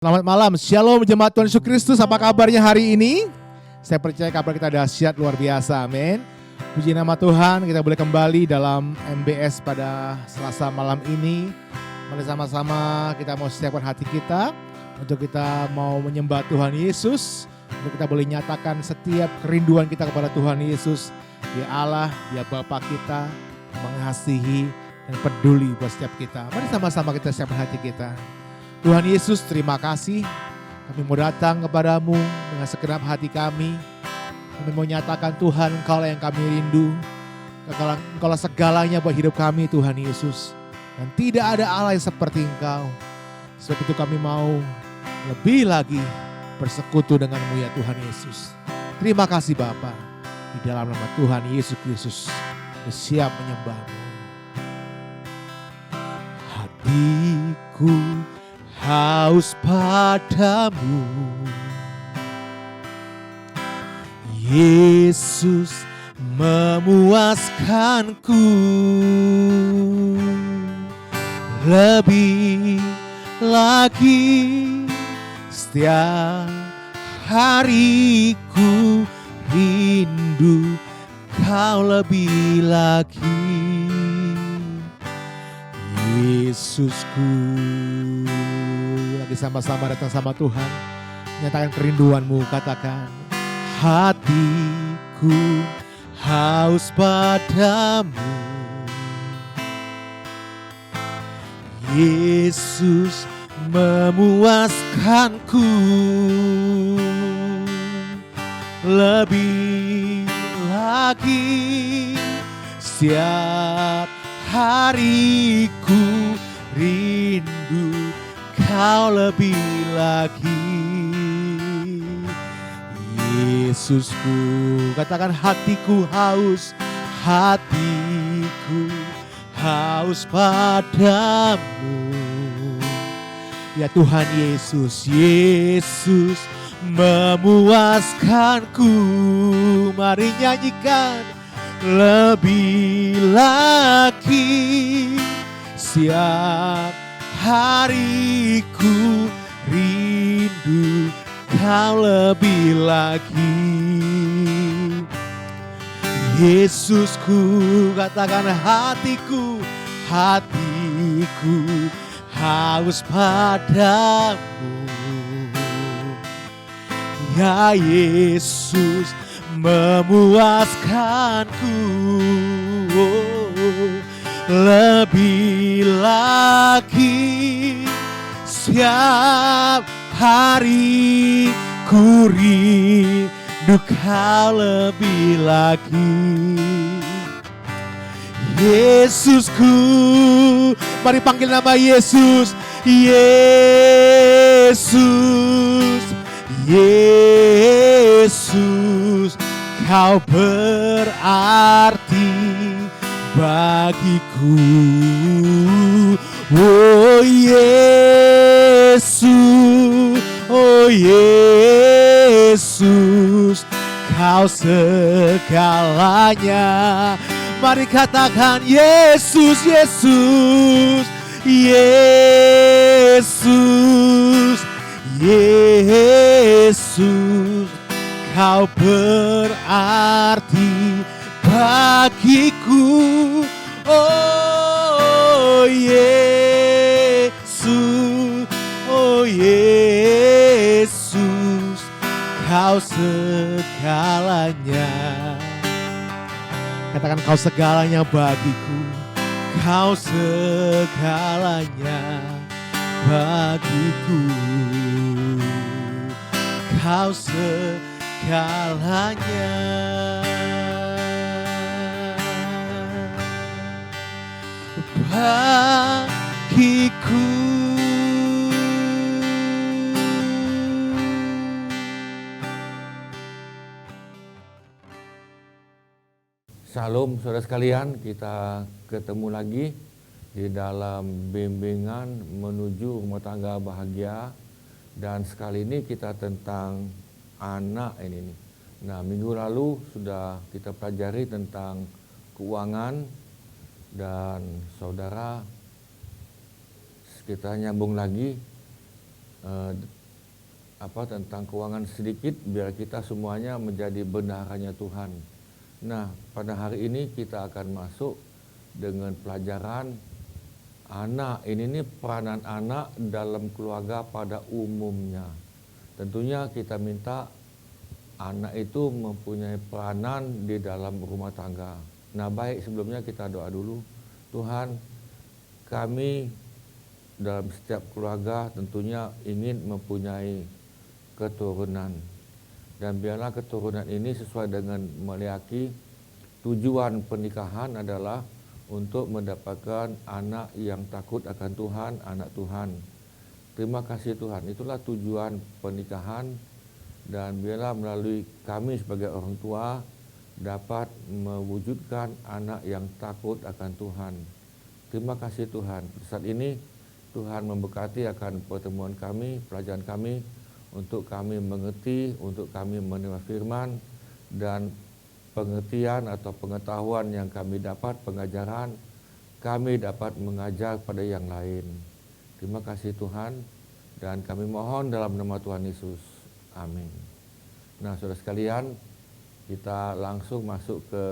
Selamat malam, Shalom jemaat Tuhan Yesus Kristus. Apa kabarnya hari ini? Saya percaya kabar kita dahsyat luar biasa, amin. Puji nama Tuhan, kita boleh kembali dalam MBS pada Selasa malam ini. Mari sama-sama kita mau siapkan hati kita untuk kita mau menyembah Tuhan Yesus, untuk kita boleh nyatakan setiap kerinduan kita kepada Tuhan Yesus. Dia Allah, Dia Bapa kita, mengasihi dan peduli buat setiap kita. Mari sama-sama kita siapkan hati kita. Tuhan Yesus, terima kasih. Kami mau datang kepadamu dengan segenap hati kami. Kami mau nyatakan Tuhan, Engkau yang kami rindu. Engkau segalanya buat hidup kami, Tuhan Yesus. Dan tidak ada Allah yang seperti Engkau. Sebab itu kami mau lebih lagi bersekutu denganmu ya Tuhan Yesus. Terima kasih Bapa. Di dalam nama Tuhan Yesus Kristus, kami siap menyembahmu. Hatiku haus padamu, Yesus memuaskanku. Lebih lagi setiap hariku rindu Kau lebih lagi, Yesusku. Lagi sama-sama datang sama Tuhan, nyatakan kerinduanmu, katakan hatiku haus padamu, Yesus memuaskanku. Lebih lagi setiap hariku rindu Kau lebih lagi, Yesusku. Katakan hatiku haus padamu. Ya Tuhan Yesus, Yesus memuaskanku. Mari nyanyikan. Lebih lagi siap hariku rindu Kau lebih lagi, Yesusku. Katakan hatiku haus padamu. Ya Yesus memuaskanku. Lebih lagi setiap hari ku rindu Kau lebih lagi, Yesusku. Mari panggil nama Yesus, Yesus, Yesus. Kau berarti bagiku, oh Yesus, oh Yesus. Kau segalanya. Mari katakan Yesus, Yesus, Yesus, Yesus. Kau berarti bagiku, oh Yesus, oh Yesus. Kau segalanya. Katakan Kau segalanya bagiku, Kau segalanya bagiku, Kau segalanya bagiku. Shalom saudara sekalian, kita ketemu lagi di dalam bimbingan menuju rumah tangga bahagia. Dan sekali ini kita tentang anak ini nih. Nah, minggu lalu sudah kita pelajari tentang keuangan. Dan saudara, kita nyambung lagi eh, tentang keuangan sedikit biar kita semuanya menjadi bendaharanya Tuhan. Nah, pada hari ini kita akan masuk dengan pelajaran anak. Ini nih peranan anak dalam keluarga pada umumnya. Tentunya kita minta anak itu mempunyai peranan di dalam rumah tangga. Nah, baik, sebelumnya kita doa dulu. Tuhan, kami dalam setiap keluarga tentunya ingin mempunyai keturunan. Dan biarlah keturunan ini sesuai dengan meliaki tujuan pernikahan adalah untuk mendapatkan anak yang takut akan Tuhan, anak Tuhan. Terima kasih Tuhan, itulah tujuan pernikahan. Dan biarlah melalui kami sebagai orang tua dapat mewujudkan anak yang takut akan Tuhan. Terima kasih Tuhan. Saat ini Tuhan memberkati akan pertemuan kami, pelajaran kami, untuk kami mengerti, untuk kami menerima firman, dan pengertian atau pengetahuan yang kami dapat, pengajaran, kami dapat mengajar pada yang lain. Terima kasih Tuhan, dan kami mohon dalam nama Tuhan Yesus. Amin. Nah, saudara sekalian, kita langsung masuk ke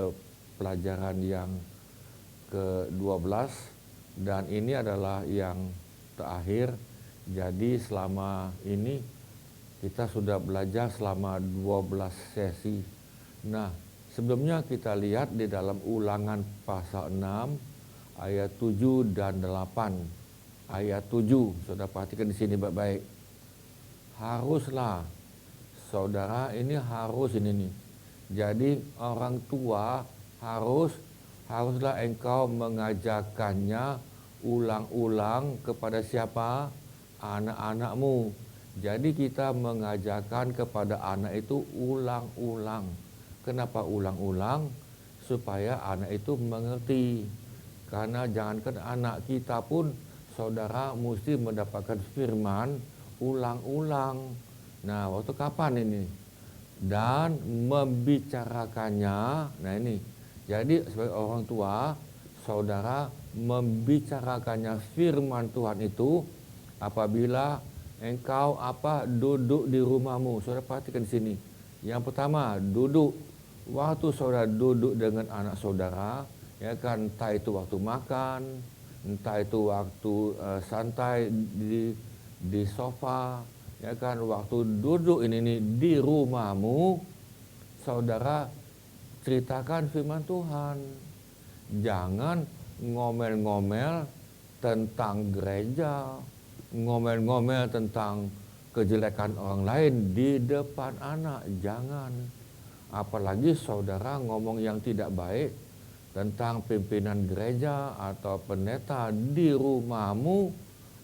pelajaran yang ke-12, dan ini adalah yang terakhir. Jadi selama ini kita sudah belajar selama 12 sesi. Nah, sebelumnya kita lihat di dalam Ulangan pasal 6 ayat 7 dan 8. Ayat 7, saudara perhatikan di sini baik-baik. Haruslah, saudara, ini harus ini nih. Jadi orang tua haruslah engkau mengajarkannya ulang-ulang kepada siapa? Anak-anakmu. Jadi kita mengajarkan kepada anak itu ulang-ulang. Kenapa ulang-ulang? Supaya anak itu mengerti. Karena jangankan anak kita pun, saudara, mesti mendapatkan firman ulang-ulang. Nah, waktu kapan ini? Dan membicarakannya. Nah ini, jadi sebagai orang tua, saudara membicarakannya firman Tuhan itu apabila engkau duduk di rumahmu. Saudara perhatikan di sini. Yang pertama, duduk. Waktu saudara duduk dengan anak saudara, ya kan, entah itu waktu makan, entah itu waktu santai di sofa, ya kan, waktu duduk ini di rumahmu, saudara ceritakan firman Tuhan. Jangan ngomel-ngomel tentang gereja, ngomel-ngomel tentang kejelekan orang lain di depan anak. Jangan. Apalagi saudara ngomong yang tidak baik tentang pimpinan gereja atau pendeta di rumahmu,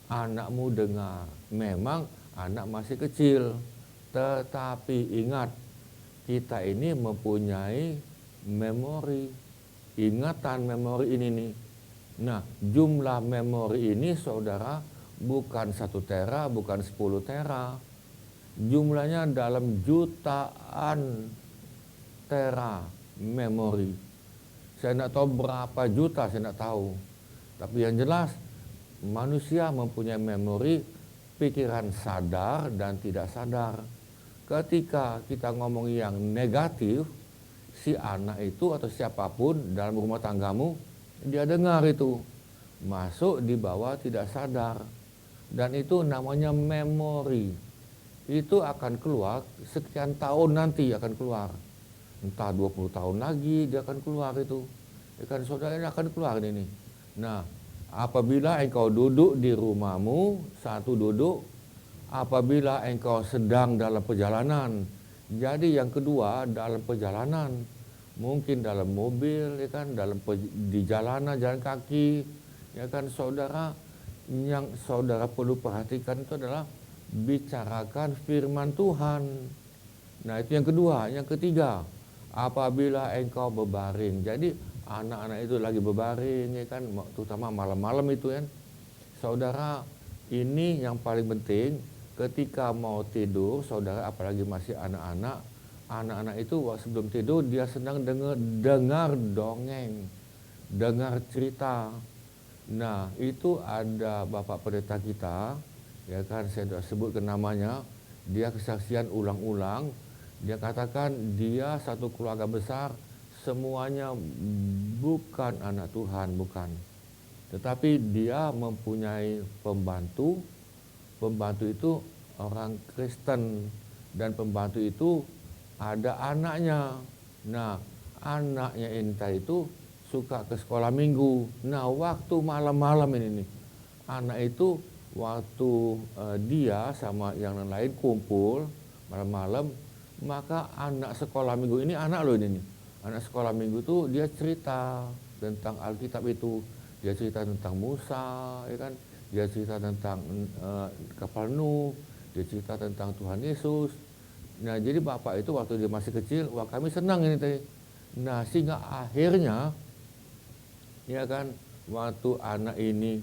anakmu dengar. Memang anak masih kecil, tetapi ingat, kita ini mempunyai memori, ingatan memori ini nih. Nah, jumlah memori ini saudara bukan 1 tera, bukan 10 tera. Jumlahnya dalam jutaan tera memori. Saya tidak tahu berapa juta, saya tidak tahu. Tapi yang jelas, manusia mempunyai memori, pikiran sadar dan tidak sadar. Ketika kita ngomong yang negatif, si anak itu atau siapapun dalam rumah tanggamu, dia dengar itu. Masuk di bawah tidak sadar. Dan itu namanya memori. Itu akan keluar sekian tahun nanti akan keluar. Entah 20 tahun lagi dia akan keluar itu. Ya kan, saudara, ini akan keluar ini. Nah, apabila engkau duduk di rumahmu, satu duduk. Apabila engkau sedang dalam perjalanan. Jadi yang kedua, dalam perjalanan. Mungkin dalam mobil, ya kan, di jalanan, jalan kaki. Ya kan, saudara, yang saudara perlu perhatikan itu adalah bicarakan firman Tuhan. Nah, itu yang kedua. Yang ketiga, apabila engkau berbaring. Jadi anak-anak itu lagi berbaring, ya kan, terutama malam-malam itu kan. Saudara, ini yang paling penting. Ketika mau tidur, saudara, apalagi masih anak-anak itu sebelum tidur dia senang dengar dongeng, dengar cerita. Nah, itu ada Bapak Pendeta kita ya kan, saya tidak sebutkan namanya, dia kesaksian ulang-ulang, dia katakan dia satu keluarga besar, semuanya bukan anak Tuhan, bukan. Tetapi dia mempunyai pembantu, pembantu itu orang Kristen, dan pembantu itu ada anaknya. Nah, anaknya Inta itu suka ke sekolah minggu. Nah, waktu malam-malam ini nih, anak itu waktu dia sama yang lain kumpul malam-malam, maka anak sekolah minggu ini, anak loh ini nih, anak sekolah minggu tuh dia cerita tentang Alkitab itu, dia cerita tentang Musa, ya kan, dia cerita tentang kapal Nuh, dia cerita tentang Tuhan Yesus. Nah, jadi bapak itu waktu dia masih kecil, wah kami senang ini teh. Nah, sehingga akhirnya, ya kan, waktu anak ini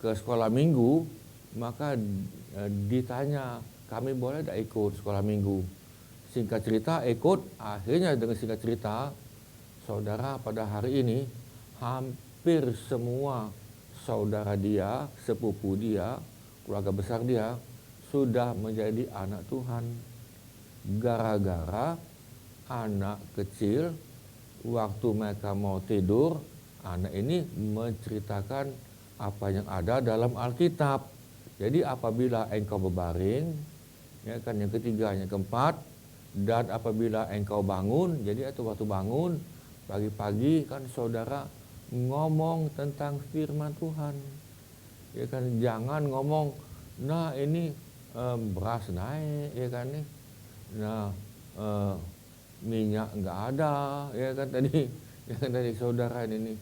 ke sekolah minggu, maka ditanya, kami boleh tidak ikut sekolah minggu? Singkat cerita ikut. Akhirnya dengan singkat cerita, saudara, pada hari ini hampir semua saudara dia, sepupu dia, keluarga besar dia sudah menjadi anak Tuhan. Gara-gara anak kecil, waktu mereka mau tidur, anak ini menceritakan apa yang ada dalam Alkitab. Jadi apabila engkau berbaring, ya kan, yang ketiga, yang keempat, dan apabila engkau bangun, jadi itu waktu bangun pagi-pagi kan saudara ngomong tentang firman Tuhan. Ya kan, jangan ngomong, nah ini beras naik, ya kan nih. Nah, minyak nggak ada, ya kan tadi, ya kan tadi saudara ini,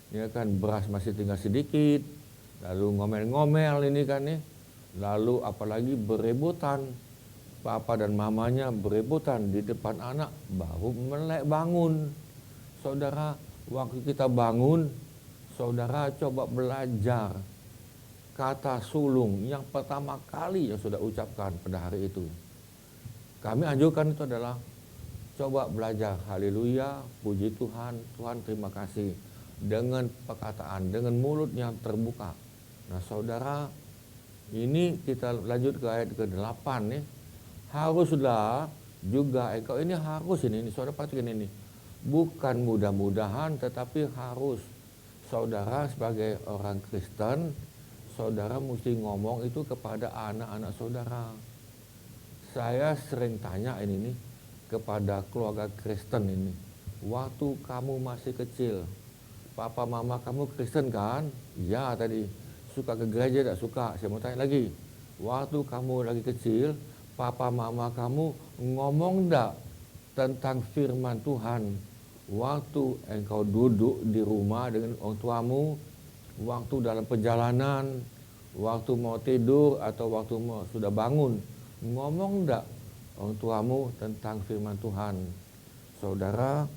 ya kan, beras masih tinggal sedikit, lalu ngomel-ngomel ini kan nih, lalu apalagi berebutan, papa dan mamanya berebutan di depan anak, baru melek bangun. Saudara, waktu kita bangun, saudara coba belajar kata sulung yang pertama kali yang sudah ucapkan pada hari itu. Kami anjurkan itu adalah coba belajar haleluya, puji Tuhan, Tuhan terima kasih, dengan perkataan, dengan mulut yang terbuka. Nah saudara, ini kita lanjut ke ayat ke-8 nih. Haruslah juga engkau, ini harus ini saudara perhatikan ini. Bukan mudah-mudahan, tetapi harus. Saudara sebagai orang Kristen, saudara mesti ngomong itu kepada anak-anak saudara. Saya sering tanya ini nih kepada keluarga Kristen ini. Waktu kamu masih kecil, papa mama kamu Kristen kan? Ya tadi. Suka ke gereja tidak suka? Saya mau tanya lagi. Waktu kamu lagi kecil, papa mama kamu ngomong enggak tentang firman Tuhan? Waktu engkau duduk di rumah dengan orang tuamu, waktu dalam perjalanan, waktu mau tidur atau waktu mau sudah bangun, ngomong enggak orang tuamu tentang firman Tuhan? Saudara,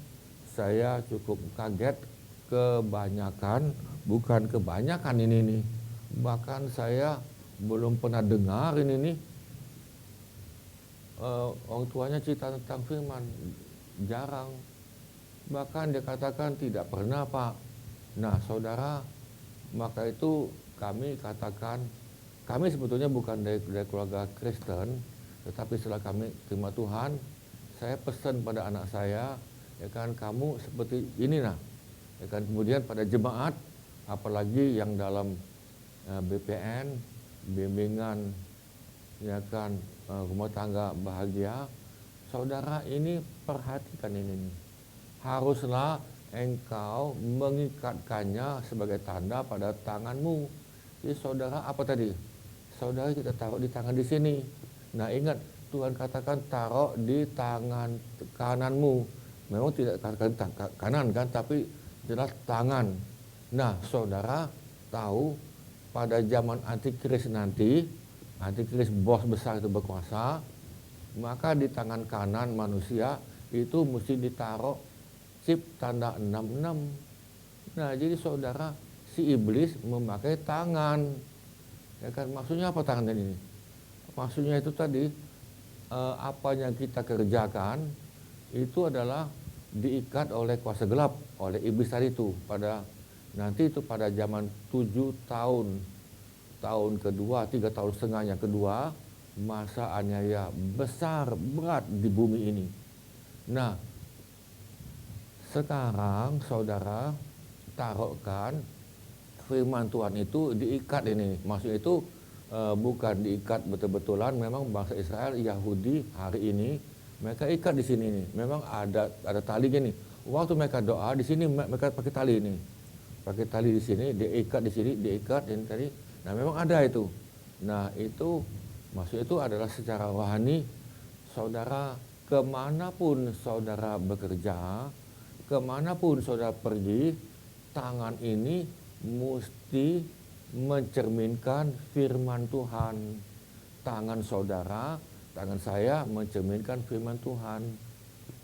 saya cukup kaget, kebanyakan, bukan kebanyakan ini nih, bahkan saya belum pernah dengar ini nih, orang tuanya cerita tentang firman, jarang. Bahkan dia katakan tidak pernah Pak. Nah saudara, maka itu kami katakan, kami sebetulnya bukan dari keluarga Kristen, tetapi setelah kami terima Tuhan, saya pesan pada anak saya, ya kan, kamu seperti ini nah, ya kan. Kemudian pada jemaat, apalagi yang dalam BPN, bimbingan, ya kan, rumah tangga bahagia, saudara ini perhatikan ini nih. Haruslah engkau mengikatkannya sebagai tanda pada tanganmu. Jadi saudara, apa tadi? Saudara kita taruh di tangan di sini. Nah ingat, Tuhan katakan taruh di tangan kananmu. Memang tidak katakan kanan kan, tapi jelas tangan. Nah saudara tahu pada zaman antikris nanti, antikris bos besar itu berkuasa, maka di tangan kanan manusia itu mesti ditaruh chip tanda 66. Nah jadi saudara, si iblis memakai tangan, ya kan. Maksudnya apa tangan ini? Maksudnya itu tadi, apa yang kita kerjakan itu adalah diikat oleh kuasa gelap, oleh iblis tadi itu, pada nanti itu pada zaman 7 tahun tahun kedua, 3 tahun setengah yang kedua, masa aniaya besar, berat di bumi ini. Nah, sekarang saudara taruhkan firman Tuhan itu diikat ini. Maksudnya itu bukan diikat betul-betulan, memang bangsa Israel, Yahudi hari ini mereka ikat di sini nih. Memang ada tali gini. Waktu mereka doa di sini mereka pakai tali ini. Pakai tali di sini, diikat di sini, diikat ini tadi. Nah, memang ada itu. Nah, itu maksudnya itu adalah secara rohani, saudara kemanapun saudara bekerja, kemanapun saudara pergi, tangan ini mesti mencerminkan firman Tuhan. Tangan saudara, tangan saya mencerminkan firman Tuhan.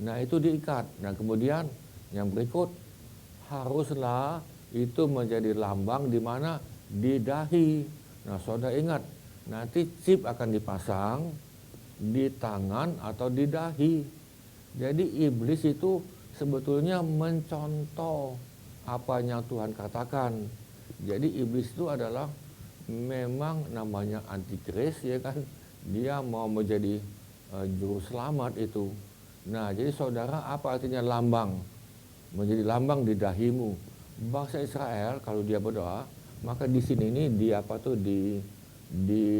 Nah, itu diikat. Nah, kemudian yang berikut, haruslah itu menjadi lambang di mana? Di dahi. Nah, saudara ingat, nanti chip akan dipasang di tangan atau di dahi. Jadi iblis itu sebetulnya mencontoh apa yang Tuhan katakan. Jadi iblis itu adalah memang namanya antikris, ya kan? Dia mau menjadi juru selamat itu. Nah, jadi saudara, apa artinya lambang? Menjadi lambang di dahimu. Bangsa Israel kalau dia berdoa, maka di sini ini di apa tuh di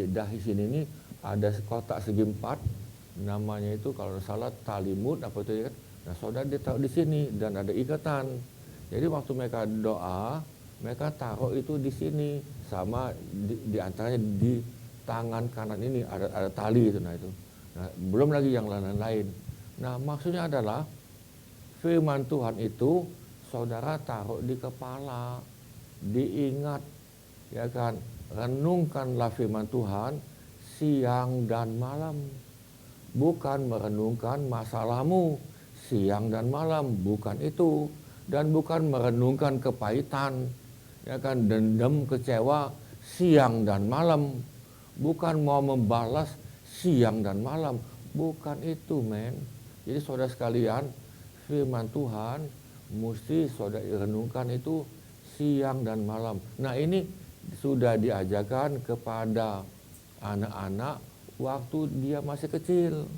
dahi sini ini ada kotak segi 4, namanya itu kalau salah talimut apa itu ya kan. Nah, saudara ditaruh di sini dan ada ikatan. Jadi waktu mereka doa, mereka taruh itu di sini, sama di antaranya di tangan kanan ini ada tali itu. Nah, itu. Nah, belum lagi yang lain-lain. Nah, maksudnya adalah firman Tuhan itu saudara taruh di kepala, diingat, ya kan? Renungkanlah firman Tuhan siang dan malam. Bukan merenungkan masalahmu siang dan malam, bukan itu. Dan bukan merenungkan kepahitan, ya kan, dendam, kecewa siang dan malam. Bukan mau membalas siang dan malam, bukan itu, men. Jadi saudara sekalian, firman Tuhan mesti saudara renungkan itu siang dan malam. Nah, ini sudah diajarkan kepada anak-anak waktu dia masih kecil.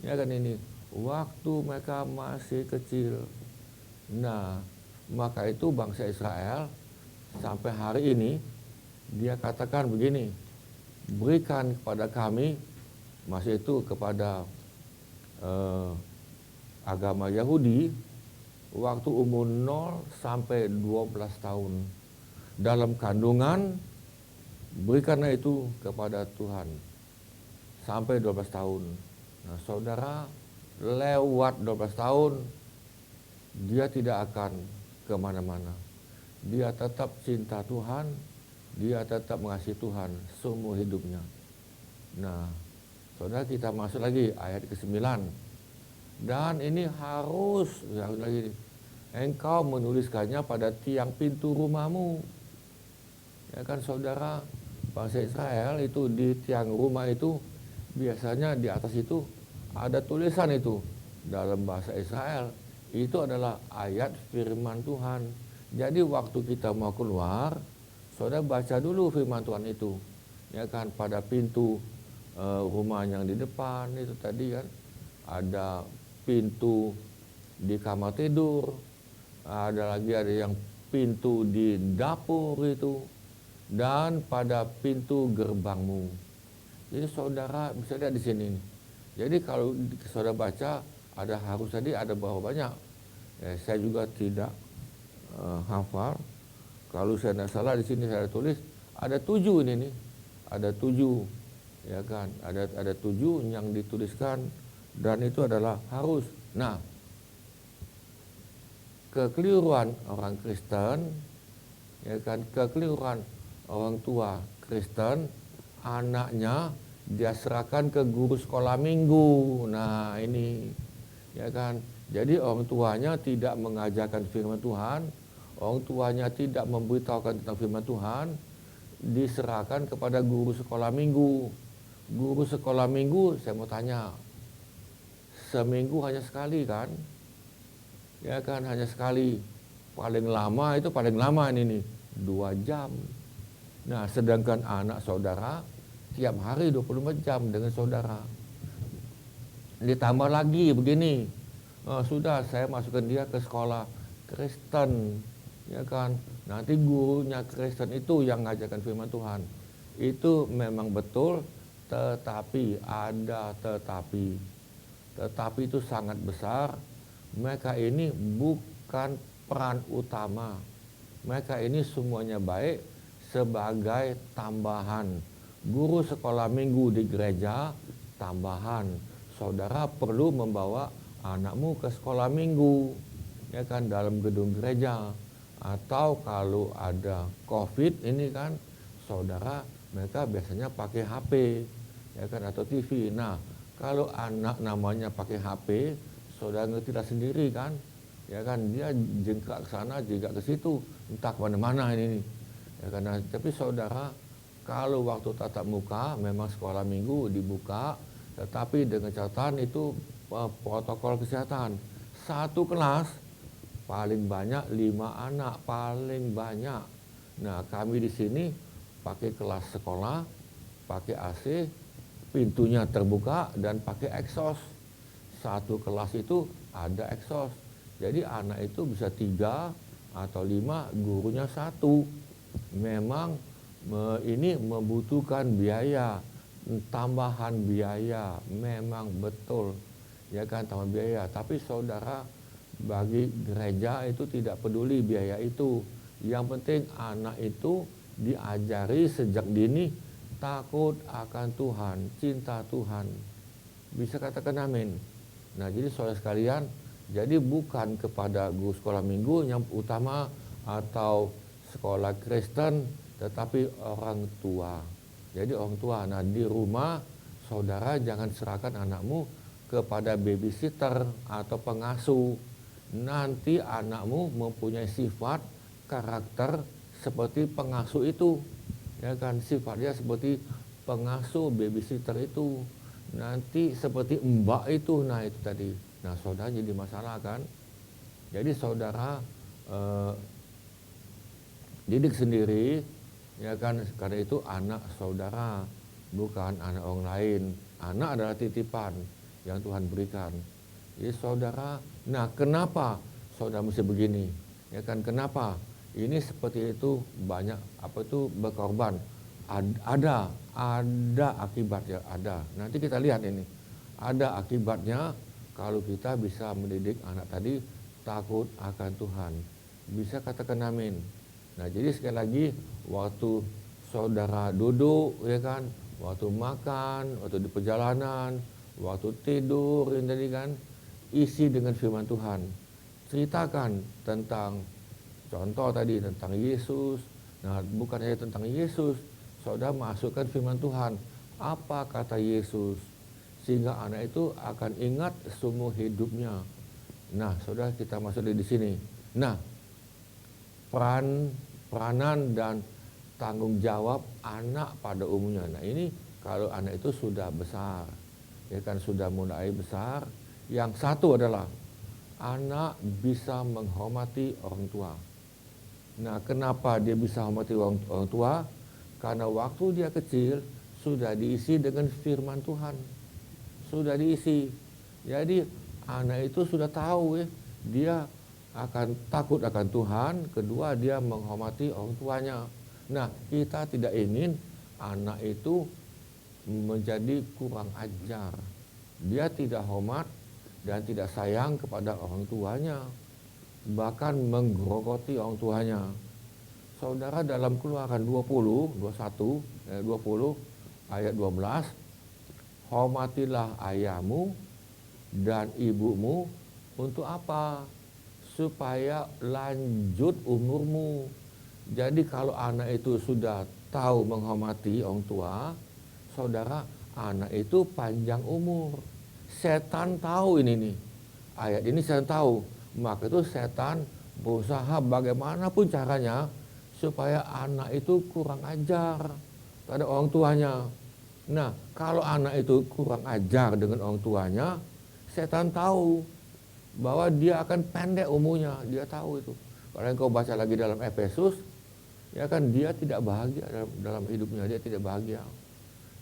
Ya kan, ini waktu mereka masih kecil. Nah, maka itu bangsa Israel sampai hari ini dia katakan begini, berikan kepada kami, masih itu kepada agama Yahudi, waktu umur 0 sampai 12 tahun. Dalam kandungan, berikanlah itu kepada Tuhan. Sampai 12 tahun. Nah, saudara, lewat 12 tahun, dia tidak akan kemana-mana. Dia tetap cinta Tuhan, dia tetap mengasihi Tuhan seumur hidupnya. Nah, saudara, kita masuk lagi ayat ke-9. Dan ini harus lagi, engkau menuliskannya pada tiang pintu rumahmu. Ya kan, saudara, bangsa Israel itu di tiang rumah itu biasanya di atas itu ada tulisan itu dalam bahasa Israel. Itu adalah ayat firman Tuhan. Jadi waktu kita mau keluar, saudara baca dulu firman Tuhan itu. Ya kan, pada pintu rumah yang di depan itu tadi kan ada pintu di kamar tidur, ada yang pintu di dapur itu, dan pada pintu gerbangmu. Jadi saudara bisa lihat di sini. Jadi kalau saudara baca, ada harus tadi ada berapa banyak? Saya juga tidak hafal. Kalau saya tidak salah di sini saya tulis ada 7 ini nih, ada 7, ya kan? Ada 7 yang dituliskan. Dan itu adalah harus. Nah, kekeliruan orang Kristen, ya kan, kekeliruan orang tua Kristen, anaknya dia serahkan ke guru sekolah minggu. Nah, ini, ya kan, jadi orang tuanya tidak mengajarkan firman Tuhan, orang tuanya tidak memberitahukan tentang firman Tuhan, diserahkan kepada guru sekolah minggu. Guru sekolah minggu, saya mau tanya, seminggu hanya sekali kan? Ya kan, hanya sekali. Paling lama itu paling lama ini nih 2 jam. Nah, sedangkan anak saudara tiap hari 24 jam dengan saudara. Ditambah lagi begini, sudah saya masukkan dia ke sekolah Kristen, ya kan. Nanti gurunya Kristen itu yang ngajarkan firman Tuhan. Itu memang betul, tetapi ada tetapi. Tetapi itu sangat besar. Mereka ini bukan peran utama. Mereka ini semuanya baik sebagai tambahan. Guru sekolah minggu di gereja, tambahan. Saudara perlu membawa anakmu ke sekolah minggu, ya kan, dalam gedung gereja. Atau kalau ada COVID ini kan, saudara mereka biasanya pakai HP, ya kan, atau TV. Nah, kalau anak namanya pakai HP, saudara ngerti sendiri kan, ya kan, dia jengkrak ke sana, jengkrak ke situ, entah kemana-mana ini. Ya kan, nah, tapi saudara, kalau waktu tatap muka memang sekolah minggu dibuka, tetapi dengan catatan itu protokol kesehatan. Satu kelas paling banyak 5 anak, paling banyak. Nah, kami di sini pakai kelas sekolah, pakai AC, pintunya terbuka dan pakai exhaust. Satu kelas itu ada exhaust. Jadi anak itu bisa 3 atau 5, gurunya 1. Memang ini membutuhkan biaya, tambahan biaya, memang betul, ya kan, tambah biaya. Tapi saudara, bagi gereja itu tidak peduli biaya itu. Yang penting anak itu diajari sejak dini takut akan Tuhan, cinta Tuhan. Bisa katakan amin. Nah, jadi saudara sekalian, jadi bukan kepada guru sekolah minggu yang utama atau sekolah Kristen, tetapi orang tua. Jadi orang tua, nah di rumah saudara jangan serahkan anakmu kepada babysitter atau pengasuh. Nanti anakmu mempunyai sifat, karakter seperti pengasuh itu. Ya kan, sifatnya seperti pengasuh, babysitter itu. Nanti seperti mbak itu, nah itu tadi. Nah, saudara jadi masalah kan. Jadi saudara didik sendiri, ya kan, karena itu anak saudara, bukan anak orang lain. Anak adalah titipan yang Tuhan berikan. Jadi saudara, nah kenapa saudara mesti begini? Ya kan, kenapa? Ini seperti itu banyak berkorban. Ada akibatnya, ada. Nanti kita lihat ini. Ada akibatnya kalau kita bisa mendidik anak tadi takut akan Tuhan. Bisa katakan amin. Nah, jadi sekali lagi, waktu saudara duduk, ya kan, waktu makan, waktu di perjalanan, waktu tidur, ini tadi kan, isi dengan firman Tuhan. Ceritakan tentang, contoh tadi tentang Yesus. Nah, bukan hanya tentang Yesus, saudara masukkan firman Tuhan. Apa kata Yesus? Sehingga anak itu akan ingat seumur hidupnya. Nah, saudara, kita masuk di sini. Nah, peranan dan tanggung jawab anak pada umumnya. Nah, ini kalau anak itu sudah besar, ya kan, sudah mulai besar. Yang satu adalah anak bisa menghormati orang tua. Nah, kenapa dia bisa menghormati orang tua? Karena waktu dia kecil sudah diisi dengan firman Tuhan. Sudah diisi. Jadi anak itu sudah tahu, ya, dia akan takut akan Tuhan. Kedua, dia menghormati orang tuanya. Nah, kita tidak ingin anak itu menjadi kurang ajar. Dia tidak hormat dan tidak sayang kepada orang tuanya, bahkan menggerogoti orang tuanya. Saudara, dalam Keluaran 20 ayat 12, hormatilah ayahmu dan ibumu. Untuk apa? Supaya lanjut umurmu. Jadi kalau anak itu sudah tahu menghormati orang tua, saudara, anak itu panjang umur. Setan tahu ini nih. Ayat ini setan tahu. Maka itu setan berusaha bagaimanapun caranya supaya anak itu kurang ajar pada orang tuanya. Nah, kalau anak itu kurang ajar dengan orang tuanya, setan tahu bahwa dia akan pendek umurnya. Dia tahu itu. Kalau engkau baca lagi dalam Efesus, Ya kan, dia tidak bahagia dalam hidupnya, dia tidak bahagia.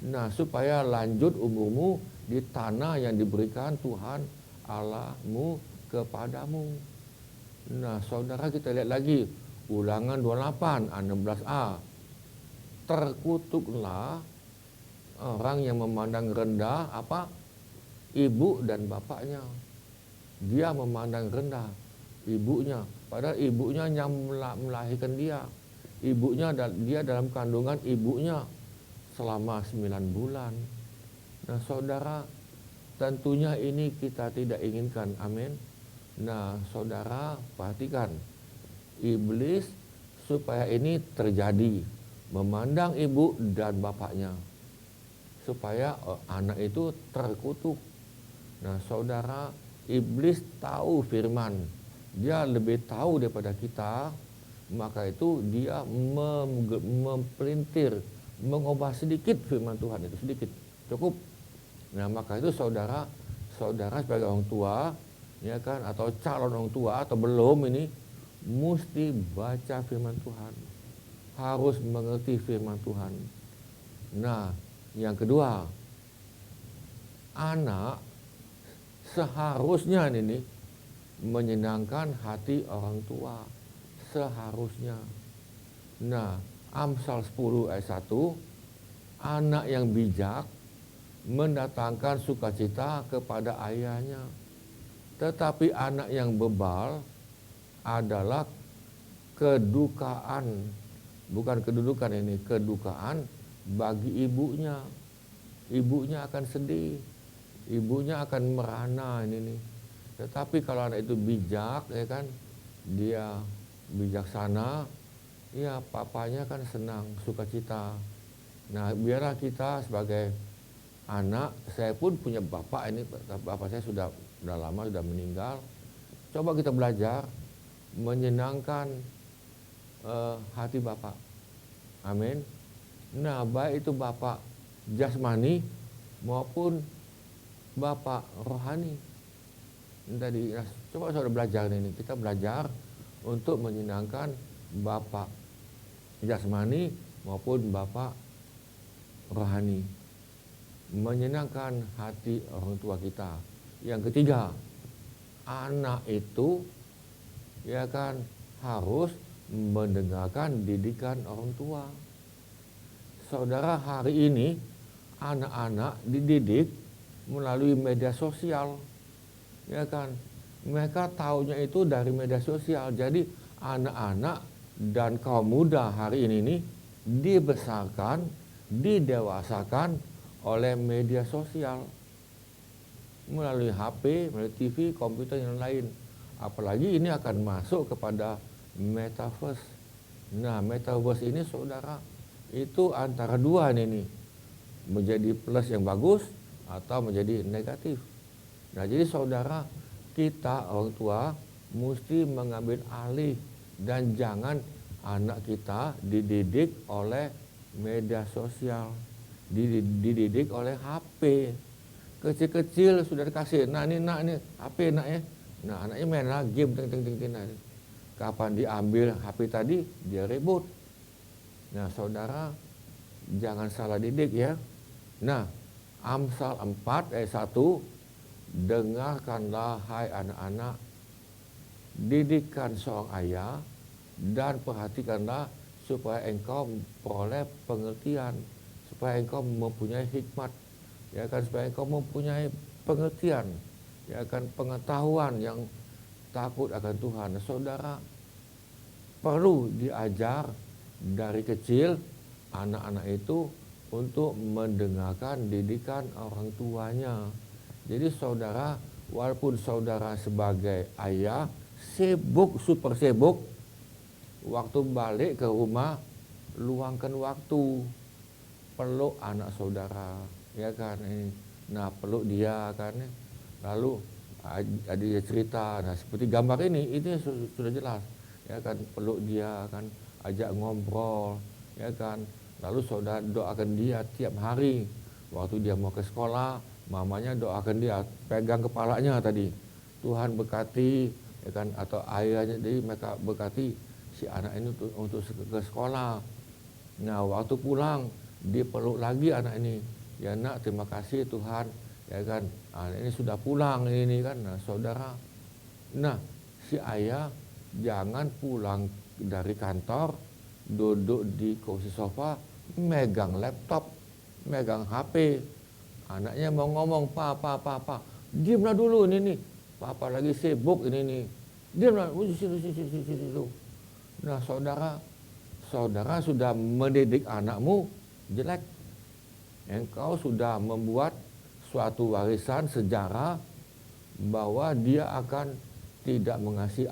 Nah, supaya lanjut umurmu di tanah yang diberikan Tuhan Allahmu kepadamu. Nah, saudara, kita lihat lagi Ulangan 28 ayat 16a. Terkutuklah orang yang memandang rendah apa? Ibu dan bapaknya. Dia memandang rendah ibunya, padahal ibunya yang melahirkan dia. Dia dalam kandungan ibunya selama 9 bulan. Nah, saudara, tentunya ini kita tidak inginkan. Amin. Nah, saudara, perhatikan. Iblis supaya ini terjadi, memandang ibu dan bapaknya, supaya anak itu terkutuk. Nah, saudara, iblis tahu firman. Dia lebih tahu daripada kita. Maka itu dia mempelintir, mengubah sedikit firman Tuhan itu, sedikit, cukup. Nah, maka itu saudara sebagai orang tua, ya kan, atau calon orang tua atau belum ini, mesti baca firman Tuhan. Harus mengerti firman Tuhan. Nah, yang kedua, anak seharusnya ini menyenangkan hati orang tua. Seharusnya. Nah, Amsal 10 ayat 1, anak yang bijak mendatangkan sukacita kepada ayahnya. Tetapi anak yang bebal adalah kedukaan, bukan kedudukan ini, kedukaan bagi ibunya. Ibunya akan sedih, ibunya akan merana ini nih. Tetapi kalau anak itu bijak, ya kan, dia bijaksana, ya papanya kan senang, sukacita. Nah, biarlah kita sebagai anak, saya pun punya bapak ini, bapak saya sudah lama, sudah meninggal. Coba kita belajar menyenangkan hati bapak. Amin. Nah, baik itu bapak jasmani maupun bapak rohani. Tadi, coba saudara belajar ini. Kita belajar untuk menyenangkan bapak jasmani maupun bapak rohani. Menyenangkan hati orang tua kita. Yang ketiga, anak itu, ya kan, harus mendengarkan didikan orang tua. Saudara, hari ini anak-anak dididik melalui media sosial, ya kan. Mereka taunya itu dari media sosial. Jadi anak-anak dan kaum muda hari ini nih dibesarkan, didewasakan oleh media sosial melalui HP, melalui TV, komputer yang lain. Apalagi ini akan masuk kepada metaverse. Nah, metaverse ini saudara, itu antara dua nih, menjadi plus yang bagus atau menjadi negatif. Nah, jadi saudara, kita orang tua mesti mengambil alih dan jangan anak kita dididik oleh media sosial, dididik oleh HP. Kecil-kecil sudah dikasih, nah ini HP nak ya. Nah, anaknya main lah game, kapan diambil HP tadi dia ribut. Nah, saudara, jangan salah didik ya. Nah, Amsal 4 ayat 1, dengarkanlah hai anak-anak didikan seorang ayah dan perhatikanlah supaya engkau peroleh pengertian, supaya engkau mempunyai hikmat, ya kan, supaya engkau mempunyai pengertian, ya kan, pengetahuan yang takut akan Tuhan. Saudara, perlu diajar dari kecil anak-anak itu untuk mendengarkan didikan orang tuanya. Jadi saudara, walaupun saudara sebagai ayah sibuk, super sibuk, waktu balik ke rumah luangkan waktu, peluk anak saudara, ya kan. Nah, peluk dia kan. Lalu dia cerita, nah seperti gambar ini sudah jelas, ya kan, peluk dia kan, ajak ngobrol, ya kan. Lalu saudara doakan dia tiap hari. Waktu dia mau ke sekolah, mamanya doakan dia, pegang kepalanya tadi. Tuhan berkati, ya kan, atau ayahnya, jadi mereka berkati si anak ini untuk ke sekolah. Nah, waktu pulang dia peluk lagi anak ini. Ya nak, terima kasih Tuhan. Ya kan, anak ini sudah pulang ini kan. Nah, saudara. Nah, si ayah jangan pulang dari kantor, duduk di kursi sofa, megang laptop, megang HP. Anaknya mau ngomong, Pak, diamlah dulu ini nih. Papa lagi sibuk ini nih. Diamlah, situ. Nah, saudara sudah mendidik anakmu jelek. Engkau sudah membuat suatu warisan sejarah bahwa dia akan tidak mengasihi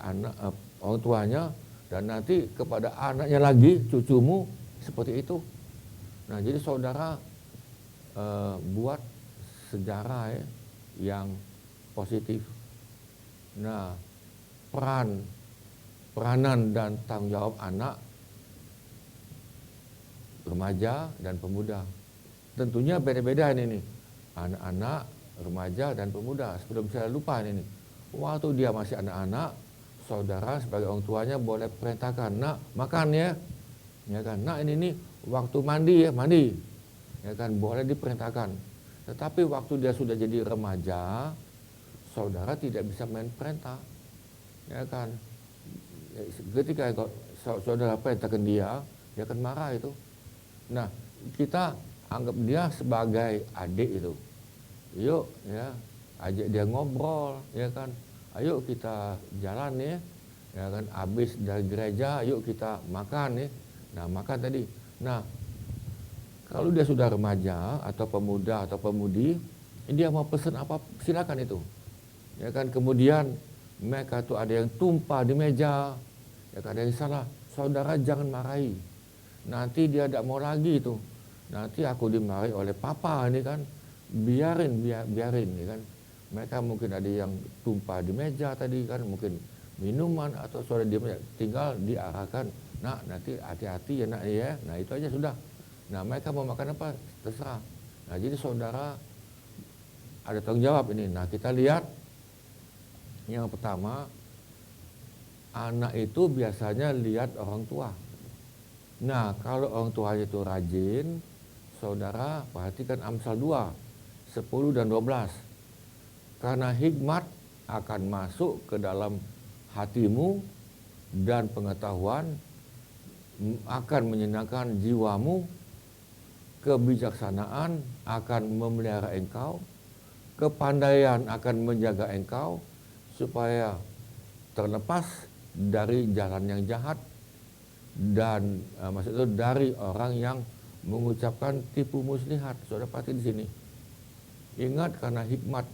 orang tuanya, dan nanti kepada anaknya lagi, cucumu seperti itu. Nah, jadi saudara buat sejarah yang positif. Nah, peranan dan tanggung jawab anak, remaja dan pemuda. Tentunya beda-beda ini nih. Anak-anak, remaja dan pemuda. Sebelum saya lupa ini nih. Waktu dia masih anak-anak, saudara sebagai orang tuanya boleh perintahkan, nak makan ya. Ya kan, nak ini nih waktu mandi ya, mandi. Ya kan, boleh diperintahkan. Tetapi waktu dia sudah jadi remaja, saudara tidak bisa main perintah. Ya kan, ketika saudara perintahkan dia akan marah itu. Nah, kita anggap dia sebagai adik itu. Yuk ya, ajak dia ngobrol, ya kan. Ayo kita jalan ya kan. Habis dari gereja, yuk kita makan ya. Nah, makan tadi. Nah, kalau dia sudah remaja atau pemuda atau pemudi, dia mau pesan apa silakan itu. Ya kan, kemudian mereka tuh ada yang tumpah di meja, ya kan, ada yang salah. Saudara jangan marahi. Nanti dia tidak mau lagi itu. Nanti aku dimarahi oleh papa ini kan. Biarin ya kan. Mereka mungkin ada yang tumpah di meja tadi kan, mungkin minuman atau saudara dia tinggal diarahkan, nak nanti hati-hati ya nak ya. Nah, itu aja sudah. Nah, mereka mau makan apa terserah. Nah, jadi saudara ada tanggung jawab ini. Nah, kita lihat yang pertama, anak itu biasanya lihat orang tua. Nah, kalau orang tuanya itu rajin, saudara perhatikan Amsal 2, 10 dan 12. Karena hikmat akan masuk ke dalam hatimu dan pengetahuan akan menyenangkan jiwamu. Kebijaksanaan akan memelihara engkau. Kepandaian akan menjaga engkau supaya terlepas dari jalan yang jahat dan maksudnya dari orang yang mengucapkan tipu muslihat. Saudara perhati di sini. Ingat, karena hikmat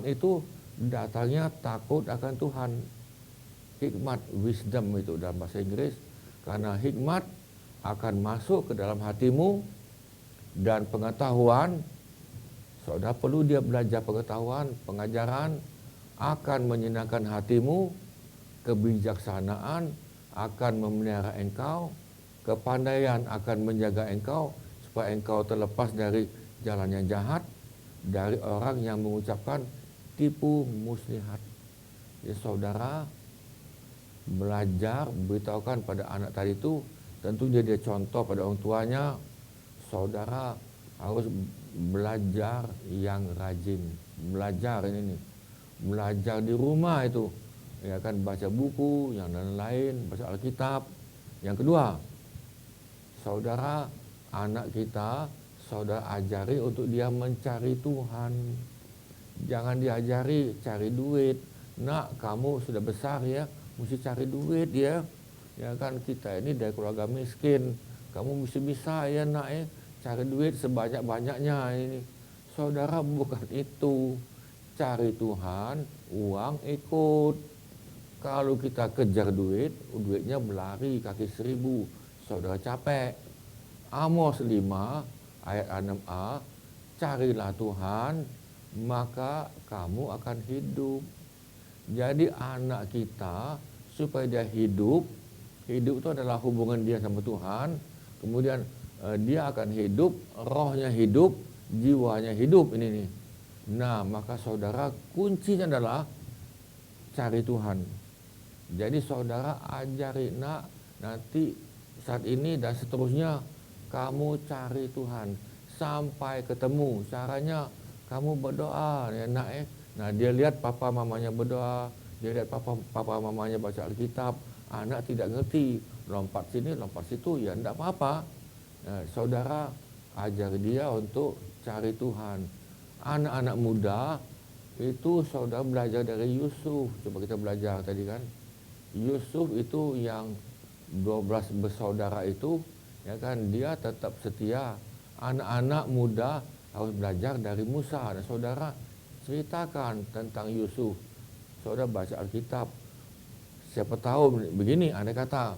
itu datangnya takut akan Tuhan. Hikmat, wisdom itu dalam bahasa Inggris. Karena hikmat akan masuk ke dalam hatimu dan pengetahuan. Saudara perlu dia belajar pengetahuan, pengajaran akan menyenangkan hatimu. Kebijaksanaan akan memelihara engkau. Kepandaian akan menjaga engkau supaya engkau terlepas dari jalan yang jahat, dari orang yang mengucapkan tipu muslihat. Jadi saudara belajar, beritahukan pada anak tadi itu, tentunya dia contoh pada orang tuanya. Saudara harus belajar yang rajin. Belajar ini nih. Belajar di rumah itu. Ya kan, baca buku, yang lain-lain, baca Alkitab. Yang kedua, saudara, anak kita, saudara ajari untuk dia mencari Tuhan. Jangan diajari cari duit. Nak, kamu sudah besar ya, mesti cari duit ya. Ya kan, kita ini dari keluarga miskin. Kamu mesti bisa ya nak ya, cari duit sebanyak-banyaknya ini. Saudara, bukan itu. Cari Tuhan, uang ikut. Kalau kita kejar duit, duitnya berlari kaki 1000. Saudara capek. Amos 5 ayat 6a, carilah Tuhan, maka kamu akan hidup. Jadi anak kita supaya dia hidup itu adalah hubungan dia sama Tuhan. Kemudian dia akan hidup, rohnya hidup, jiwanya hidup ini nih. Nah, maka saudara kuncinya adalah cari Tuhan. Jadi saudara ajari, nak, nanti saat ini dan seterusnya kamu cari Tuhan sampai ketemu. Caranya kamu berdoa ya nak Nah dia lihat papa mamanya berdoa, dia lihat papa mamanya baca Alkitab, anak tidak ngerti, lompat sini lompat situ, ya enggak apa-apa. Nah, saudara ajar dia untuk cari Tuhan. Anak-anak muda itu saudara belajar dari Yusuf. Coba kita belajar tadi kan. Yusuf itu yang 12 bersaudara itu, ya kan, dia tetap setia. Anak-anak muda harus belajar dari Musa. Dan saudara ceritakan tentang Yusuf. Saudara baca Alkitab. Siapa tahu begini, ada kata,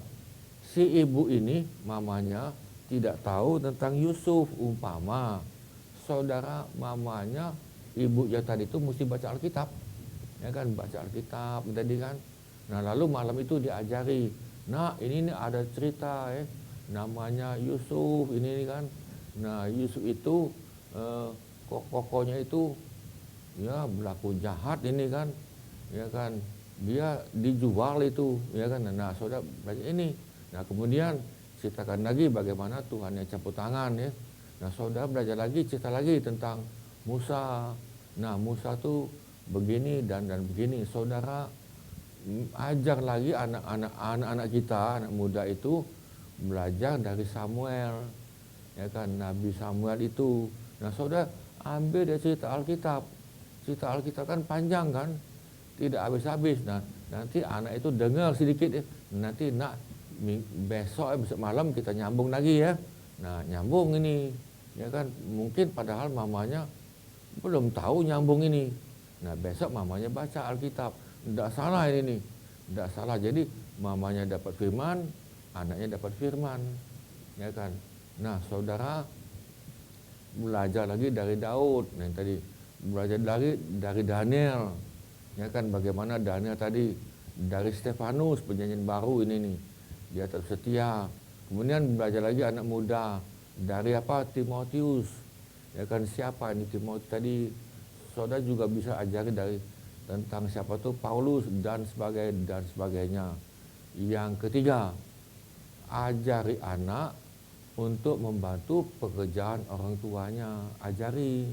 si ibu ini mamanya tidak tahu tentang Yusuf. Umpama saudara mamanya ibu yang tadi itu mesti baca Alkitab, ya kan, baca Alkitab tadi kan. Nah lalu malam itu diajari, nah ini ada cerita namanya Yusuf ini kan. Nah Yusuf itu kokonya itu ya berlaku jahat ini kan, ya kan, dia dijual itu, ya kan. Nah saudara baca ini. Nah kemudian ceritakan lagi bagaimana Tuhan yang campur tangan ya. Nah saudara belajar lagi, cerita lagi tentang Musa. Nah Musa tuh begini dan begini. Saudara ajar lagi anak-anak kita, anak muda itu belajar dari Samuel, ya kan, Nabi Samuel itu. Nah saudara ambil dari cerita Alkitab. Cerita Alkitab kan panjang kan, tidak habis-habis. Nah nanti anak itu dengar sedikit nanti besok malam kita nyambung lagi ya. Nah nyambung ini, ya kan, mungkin padahal mamanya belum tahu nyambung ini. Nah besok mamanya baca Alkitab, tidak salah ini nih, tidak salah. Jadi mamanya dapat firman, anaknya dapat firman, ya kan. Nah saudara belajar lagi dari Daud, yang tadi belajar lagi dari Daniel, ya kan, bagaimana Daniel tadi dari Stefanus penyanyi baru ini nih, dia tetap setia. Kemudian belajar lagi anak muda dari Timotius, ya kan, siapa ini Timotius tadi. Saudara juga bisa ajari dari tentang siapa tuh Paulus dan sebagainya. Yang ketiga, ajari anak untuk membantu pekerjaan orang tuanya, ajari.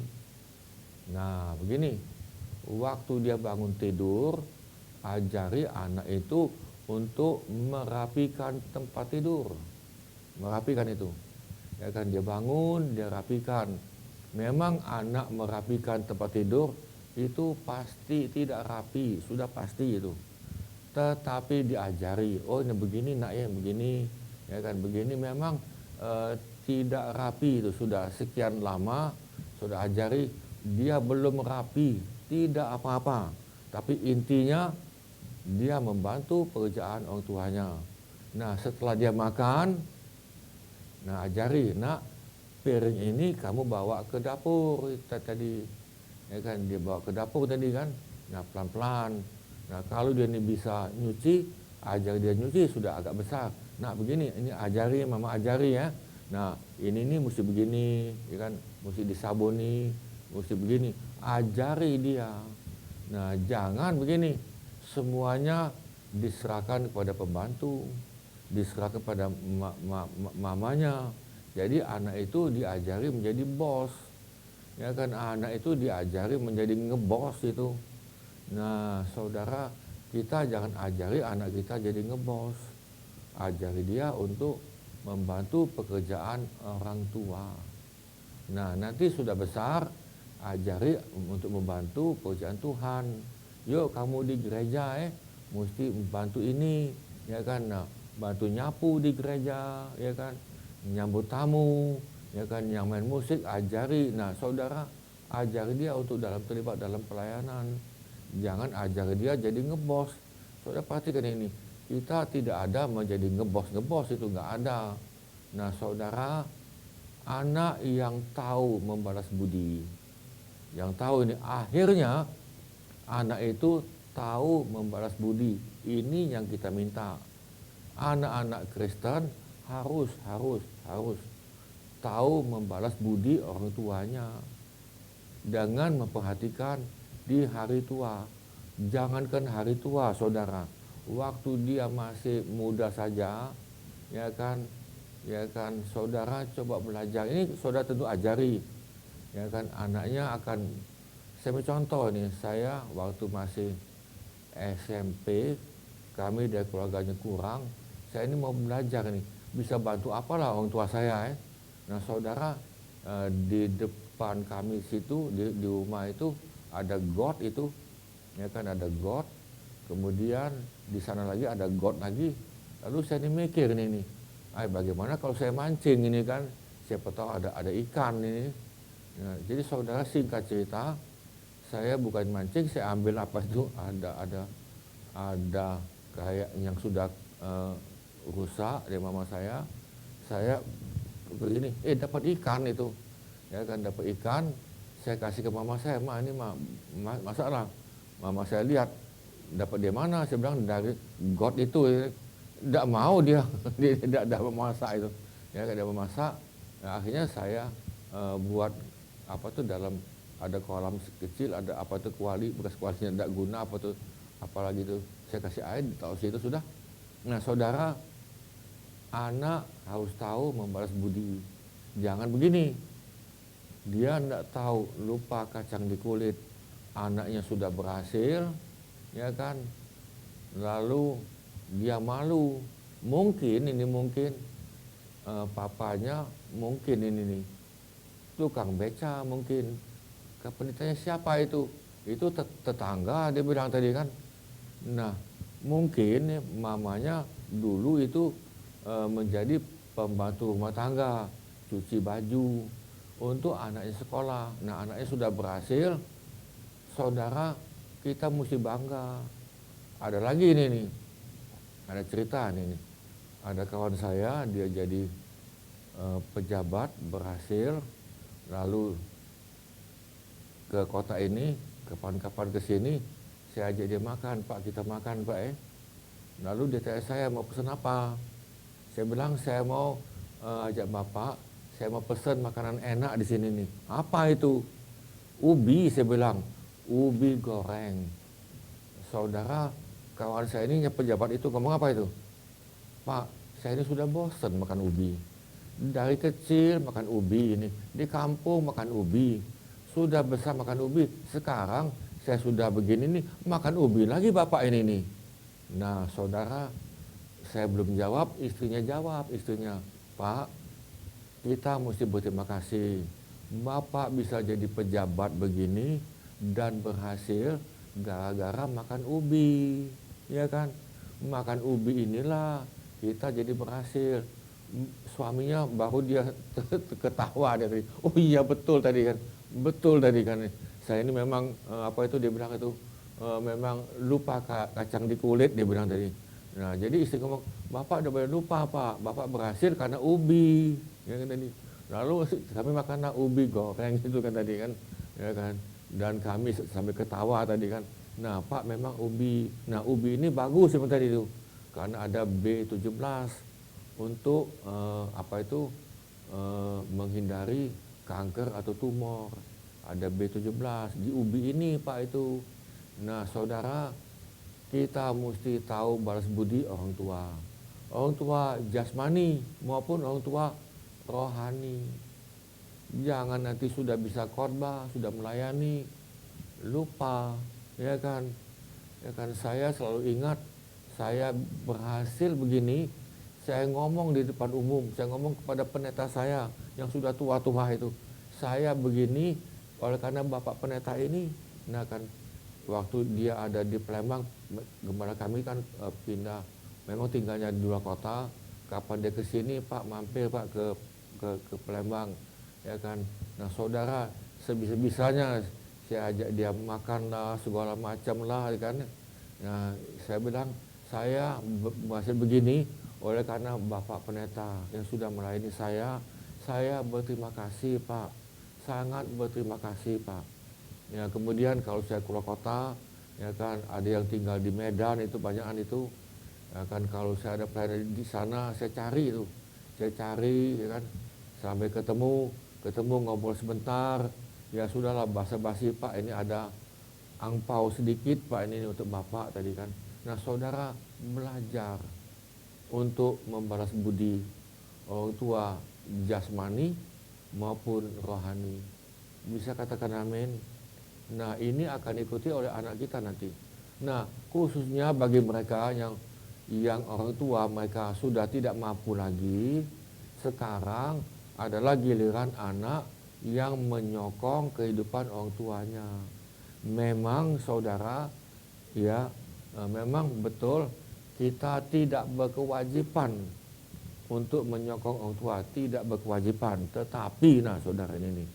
Nah begini, waktu dia bangun tidur, ajari anak itu untuk merapikan tempat tidur, merapikan itu, ya kan, dia bangun dia rapikan. Memang anak merapikan tempat tidur itu pasti tidak rapi, sudah pasti itu, tetapi diajari, oh ini begini nak ya, begini, ya kan, begini memang tidak rapi itu, sudah sekian lama sudah ajari, dia belum rapi, tidak apa-apa, tapi intinya dia membantu pekerjaan orang tuanya. Nah setelah dia makan, nah ajari, nak piring ini kamu bawa ke dapur tadi, ya kan, dia bawa ke dapur tadi kan. Nah pelan-pelan, nah kalau dia ini bisa nyuci, ajar dia nyuci, sudah agak besar. Nah begini, ini ajari, mama ajari ya. Nah ini mesti begini, ya kan, mesti disabuni, mesti begini, ajari dia. Nah jangan begini, semuanya diserahkan kepada pembantu, diserahkan kepada mamanya. Jadi anak itu diajari menjadi bos, ya kan, anak itu diajari menjadi ngebos itu. Nah saudara, kita jangan ajari anak kita jadi ngebos, ajari dia untuk membantu pekerjaan orang tua. Nah nanti sudah besar, ajari untuk membantu pekerjaan Tuhan. Yuk kamu di gereja mesti membantu ini, ya kan, nah, bantu nyapu di gereja, ya kan, nyambut tamu, ya kan, yang main musik ajari. Nah saudara ajari dia untuk terlibat dalam pelayanan, jangan ajari dia jadi ngebos. Saudara perhatikan ini, kita tidak ada menjadi ngebos itu nggak ada. Nah saudara, anak yang tahu membalas budi, yang tahu ini, akhirnya anak itu tahu membalas budi. Ini yang kita minta. Anak-anak Kristen harus tahu membalas budi orang tuanya dengan memperhatikan di hari tua. Jangankan hari tua saudara, waktu dia masih muda saja, ya kan, saudara coba belajar. Ini saudara tentu ajari, ya kan, anaknya akan. Saya ambil contoh nih, saya waktu masih SMP, kami dari keluarganya kurang, saya ini mau belajar nih, bisa bantu apalah orang tua saya. Nah saudara, di depan kami situ, di rumah itu ada got itu, ya kan, ada got, kemudian di sana lagi ada got lagi. Lalu saya ini mikir nih, bagaimana kalau saya mancing ini kan, siapa tahu ada ikan ini. Nah, jadi saudara, singkat cerita, saya bukan mancing, saya ambil apa itu, ada kayak yang sudah rusak dari mama saya begini, dapat ikan itu, ya kan, dapat ikan, saya kasih ke mama saya, "Ma, ini masalah." Mama saya lihat, "Dapat dia mana?" Saya bilang, "Dari got itu." Tidak mau dia, dia tidak ada memasak itu, ya kan, dia memasak. Nah, akhirnya saya buat apa tuh, dalam ada kolam kecil, ada apa tuh, kuali, bekas kualinya tidak guna apa tuh, apalagi itu, saya kasih air, tahu situ sudah. Nah saudara, anak harus tahu membalas budi. Jangan begini, dia tidak tahu, lupa kacang di kulit, anaknya sudah berhasil, ya kan, lalu dia malu. Mungkin papanya mungkin ini nih tukang beca, mungkin. Kapan ditanya siapa itu tetangga, dia bilang tadi kan. Nah mungkin mamanya dulu itu menjadi pembantu rumah tangga, cuci baju untuk anaknya sekolah. Nah anaknya sudah berhasil, saudara, kita mesti bangga. Ada lagi ini nih, ada cerita nih, ada kawan saya, dia jadi pejabat, berhasil, lalu ke kota ini, kapan-kapan ke sini, saya ajak dia makan, "Pak, kita makan, Pak." Lalu dia tanya saya, "Mau pesan apa?" Saya bilang, "Saya mau ajak Bapak, saya mau pesan makanan enak di sini nih." "Apa itu?" "Ubi," saya bilang, "ubi goreng." Saudara, kawan saya ini pejabat itu ngomong apa itu? "Pak, saya ini sudah bosan makan ubi. Dari kecil makan ubi ini, di kampung makan ubi. Sudah besar makan ubi, sekarang saya sudah begini nih, makan ubi lagi Bapak ini nih." Nah saudara, saya belum jawab, istrinya jawab, "Pak, kita mesti berterima kasih. Bapak bisa jadi pejabat begini dan berhasil gara-gara makan ubi, ya kan? Makan ubi inilah kita jadi berhasil." Suaminya baru dia ketawa dia tadi. "Oh iya betul tadi kan, betul tadi kan. Saya ini memang apa itu," dia bilang itu, "memang lupa kacang di kulit," dia bilang tadi. Nah jadi istri ngomong, "Bapak udah boleh lupa Pak, Bapak berhasil karena ubi," ya kan tadi. Lalu kami makan ubi goreng itu kan tadi kan, ya kan. Dan kami sampai ketawa tadi kan. Nah Pak, memang ubi. Nah ubi ini bagus seperti tadi itu, karena ada B17 untuk menghindari kanker atau tumor. Ada B17 di ubi ini Pak itu. Nah saudara, kita mesti tahu balas budi orang tua. Orang tua jasmani maupun orang tua rohani. Jangan nanti sudah bisa khotbah, sudah melayani, lupa, ya kan? Ya kan, saya selalu ingat, saya berhasil begini, saya ngomong di depan umum, saya ngomong kepada pendeta saya yang sudah tua-tua itu, "Saya begini oleh karena Bapak pendeta ini." Nah kan, waktu dia ada di Palembang, gembala kami kan pindah, memang tinggalnya di luar kota. Kapan dia ke sini, "Pak, mampir Pak ke Palembang," ya kan. Nah saudara, sebisa-bisanya saya ajak dia makan lah, segala macam lah, kan. Nah saya bilang, "Saya masih begini oleh karena Bapak pendeta yang sudah melayani saya berterima kasih Pak, sangat berterima kasih Pak." Ya kemudian kalau saya keluar kota, ya kan, ada yang tinggal di Medan itu banyakan itu, ya kan, kalau saya ada pelayanan di sana, saya cari, ya kan, sampai ketemu ngobrol sebentar, ya sudahlah basa-basi, "Pak, ini ada angpau sedikit Pak, ini untuk Bapak tadi kan." Nah saudara, belajar untuk membalas budi orang tua jasmani maupun rohani. Bisa katakan amin. Nah, ini akan ikuti oleh anak kita nanti. Nah, khususnya bagi mereka yang orang tua mereka sudah tidak mampu lagi, sekarang adalah giliran anak yang menyokong kehidupan orang tuanya. Memang saudara, ya, memang betul kita tidak berkewajiban untuk menyokong orang tua, tidak berkewajiban. Tetapi, nah saudara ini,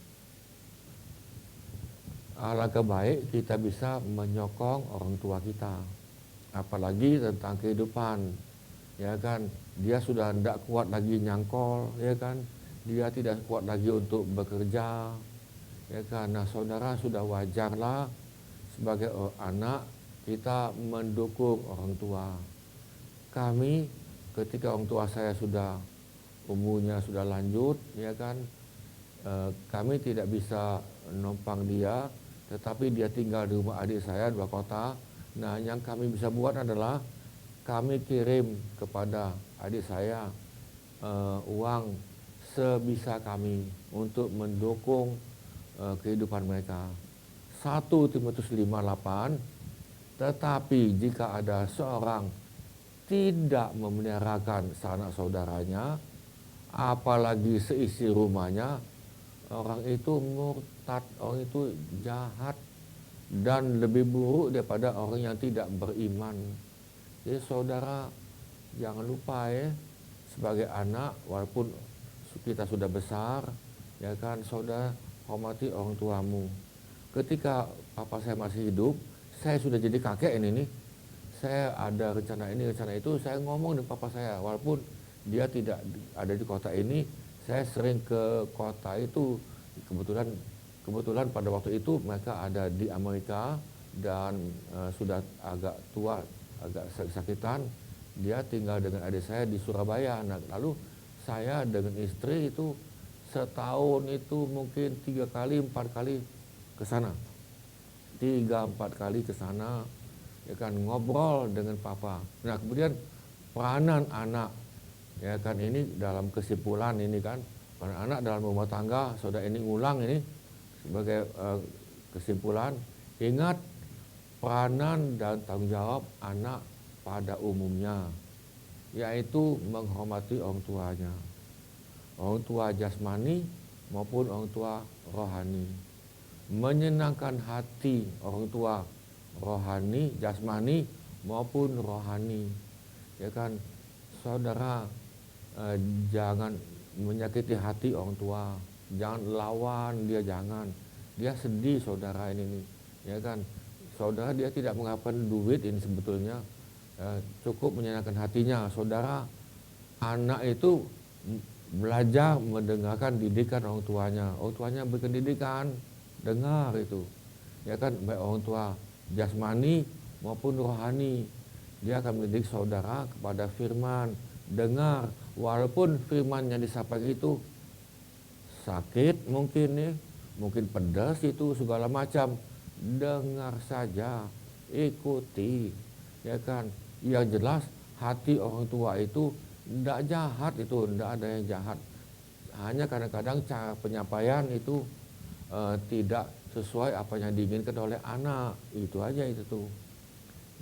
alangkah baik kita bisa menyokong orang tua kita. Apalagi tentang kehidupan, ya kan. Dia sudah tidak kuat lagi nyangkol, ya kan. Dia tidak kuat lagi untuk bekerja, ya kan. Nah saudara, sudah wajarlah sebagai anak kita mendukung orang tua. Kami ketika orang tua saya sudah umurnya sudah lanjut, ya kan, kami tidak bisa numpang dia, tetapi dia tinggal di rumah adik saya 2 kota. Nah, yang kami bisa buat adalah kami kirim kepada adik saya uang sebisa kami untuk mendukung kehidupan mereka. 1 Timotius 5:8, tetapi jika ada seorang tidak memeliharakan sanak saudaranya, apalagi seisi rumahnya, orang itu murtad, orang itu jahat dan lebih buruk daripada orang yang tidak beriman. Jadi saudara, jangan lupa ya, sebagai anak walaupun kita sudah besar, ya kan, saudara hormati orang tuamu. Ketika papa saya masih hidup, saya sudah jadi kakek ini nih. Saya ada rencana ini, rencana itu, saya ngomong dengan papa saya, walaupun dia tidak ada di kota ini, saya sering ke kota itu. Kebetulan pada waktu itu mereka ada di Amerika dan sudah agak tua, agak sakitan. Dia tinggal dengan adik saya di Surabaya. Nah, lalu saya dengan istri itu setahun itu mungkin 3 kali 4 kali ke sana. 3-4 kali ke sana, ya kan, ngobrol dengan papa. Nah, kemudian peranan anak, ya kan, ini dalam kesimpulan ini kan, peranan anak dalam rumah tangga, saudara ini ngulang ini sebagai kesimpulan. Ingat peranan dan tanggung jawab anak pada umumnya, yaitu menghormati orang tuanya, orang tua jasmani maupun orang tua rohani, menyenangkan hati orang tua rohani, jasmani maupun rohani, ya kan. Saudara, jangan menyakiti hati orang tua, jangan lawan dia, jangan. Dia sedih saudara ini nih, ya kan. Saudara, dia tidak mengharapkan duit ini sebetulnya, cukup menyenangkan hatinya. Saudara, anak itu belajar mendengarkan didikan orang tuanya berikan didikan, dengar itu, ya kan, baik orang tua jasmani maupun rohani. Dia akan mendidik saudara kepada firman. Dengar, walaupun firman yang disampaikan itu sakit mungkin ya, mungkin pedas itu segala macam, dengar saja, ikuti, ya kan. Yang jelas hati orang tua itu tidak jahat, itu tidak ada yang jahat. Hanya kadang-kadang cara penyampaian itu tidak sesuai apa yang diinginkan oleh anak, itu aja itu tuh.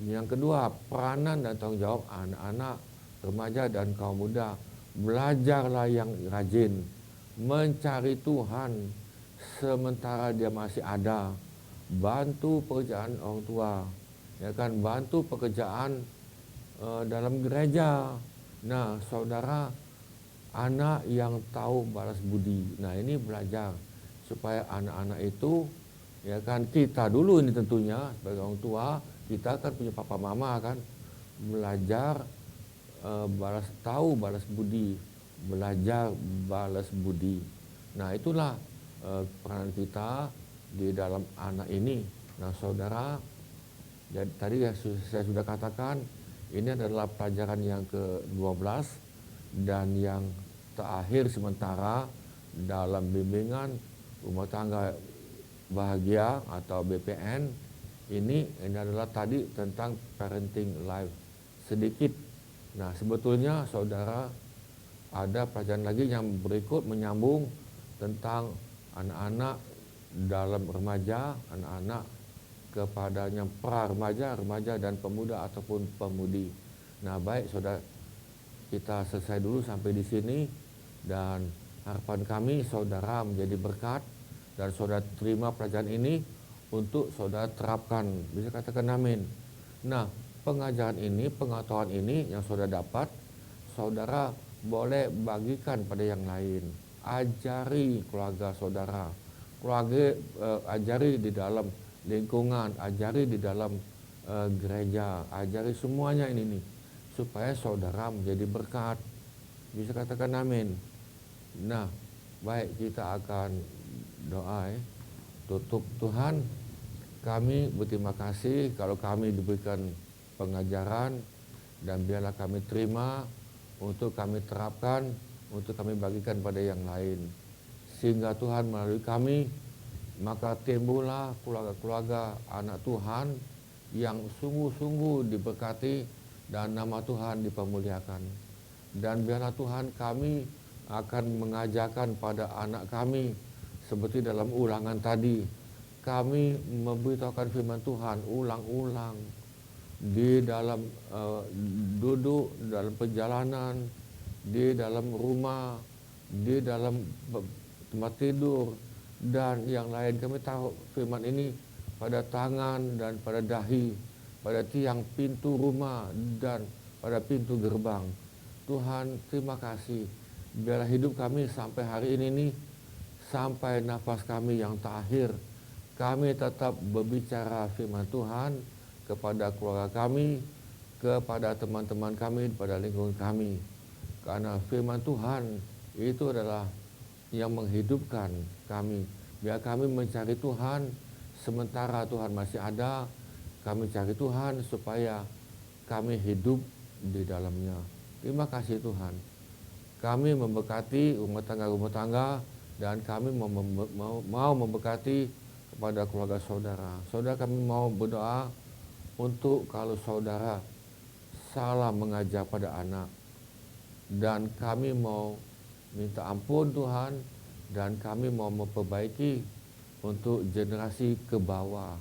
Yang kedua, peranan dan tanggung jawab anak-anak, remaja dan kaum muda. Belajarlah yang rajin, mencari Tuhan sementara dia masih ada. Bantu pekerjaan orang tua, ya kan, bantu pekerjaan dalam gereja. Nah, saudara, anak yang tahu balas budi. Nah, ini belajar supaya anak-anak itu, ya kan, kita dulu ini tentunya sebagai orang tua, kita kan punya papa mama kan, belajar tahu balas budi, belajar balas budi. Nah, itulah peran kita di dalam anak ini. Nah, saudara, jadi tadi saya sudah katakan, ini adalah pelajaran yang ke-12 dan yang terakhir sementara dalam bimbingan rumah tangga bahagia atau BPN. Ini adalah tadi tentang parenting life. Sedikit Nah, sebetulnya saudara ada pelajaran lagi yang berikut menyambung tentang anak-anak dalam remaja, anak-anak kepadanya pra-remaja, remaja dan pemuda ataupun pemudi. Nah, baik saudara, kita selesai dulu sampai di sini dan harapan kami saudara menjadi berkat dan saudara terima pelajaran ini untuk saudara terapkan. Bisa katakan amin. Nah, pengajaran ini, pengetahuan ini yang saudara dapat, saudara boleh bagikan pada yang lain. Ajari keluarga saudara, ajari di dalam lingkungan, ajari di dalam gereja, ajari semuanya ini nih, supaya saudara menjadi berkat. Bisa katakan amin. Nah, baik, kita akan doa ya. Tutup. Tuhan, kami berterima kasih kalau kami diberikan pengajaran dan biarlah kami terima untuk kami terapkan, untuk kami bagikan pada yang lain. Sehingga Tuhan melalui kami, maka timbullah keluarga-keluarga anak Tuhan yang sungguh-sungguh diberkati dan nama Tuhan dipermuliakan. Dan biarlah Tuhan kami akan mengajarkan pada anak kami seperti dalam ulangan tadi. Kami memberitahukan firman Tuhan ulang-ulang di dalam duduk, dalam perjalanan, di dalam rumah, di dalam tempat tidur, dan yang lain. Kami tahu firman ini pada tangan dan pada dahi, pada tiang pintu rumah dan pada pintu gerbang. Tuhan, terima kasih. Biarlah hidup kami sampai hari ini nih, sampai nafas kami yang terakhir, kami tetap berbicara firman Tuhan kepada keluarga kami, kepada teman-teman kami, pada lingkungan kami. Karena firman Tuhan itu adalah yang menghidupkan kami. Biar kami mencari Tuhan sementara Tuhan masih ada. Kami cari Tuhan supaya kami hidup di dalamnya. Terima kasih Tuhan. Kami memberkati rumah tangga dan kami mau memberkati kepada keluarga saudara. Saudara, kami mau berdoa untuk kalau saudara salah mengajar pada anak, dan kami mau minta ampun Tuhan, dan kami mau memperbaiki untuk generasi ke bawah,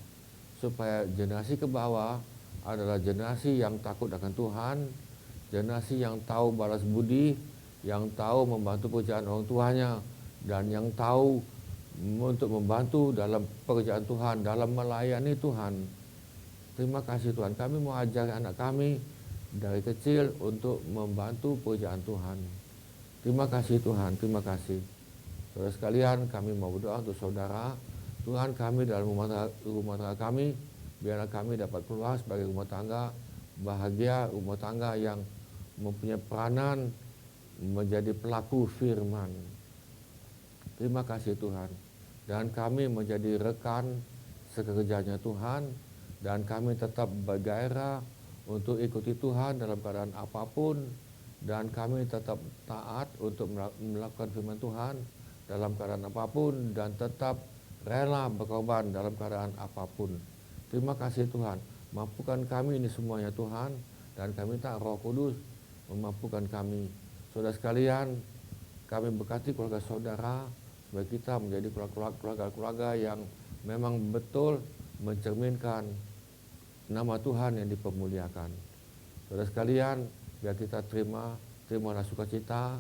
supaya generasi ke bawah adalah generasi yang takut akan Tuhan, generasi yang tahu balas budi, yang tahu membantu pekerjaan orang tuanya, dan yang tahu untuk membantu dalam pekerjaan Tuhan, dalam melayani Tuhan. Terima kasih Tuhan, kami mau ajar anak kami dari kecil untuk membantu pekerjaan Tuhan. Terima kasih Tuhan, terima kasih. Saudara sekalian, kami mau berdoa untuk saudara. Tuhan, kami dalam rumah tangga kami, biarlah kami dapat keluar sebagai rumah tangga bahagia, rumah tangga yang mempunyai peranan menjadi pelaku firman. Terima kasih Tuhan. Dan kami menjadi rekan sekerjanya Tuhan, dan kami tetap bergairah untuk ikuti Tuhan dalam keadaan apapun, dan kami tetap taat untuk melakukan firman Tuhan dalam keadaan apapun, dan tetap rela berkorban dalam keadaan apapun. Terima kasih Tuhan, mampukan kami ini semuanya Tuhan, dan kami minta Roh Kudus memampukan kami. Saudara sekalian, kami berkati keluarga saudara, supaya kita menjadi keluarga-keluarga yang memang betul mencerminkan nama Tuhan yang dipermuliakan. Saudara sekalian, biar kita terimalah sukacita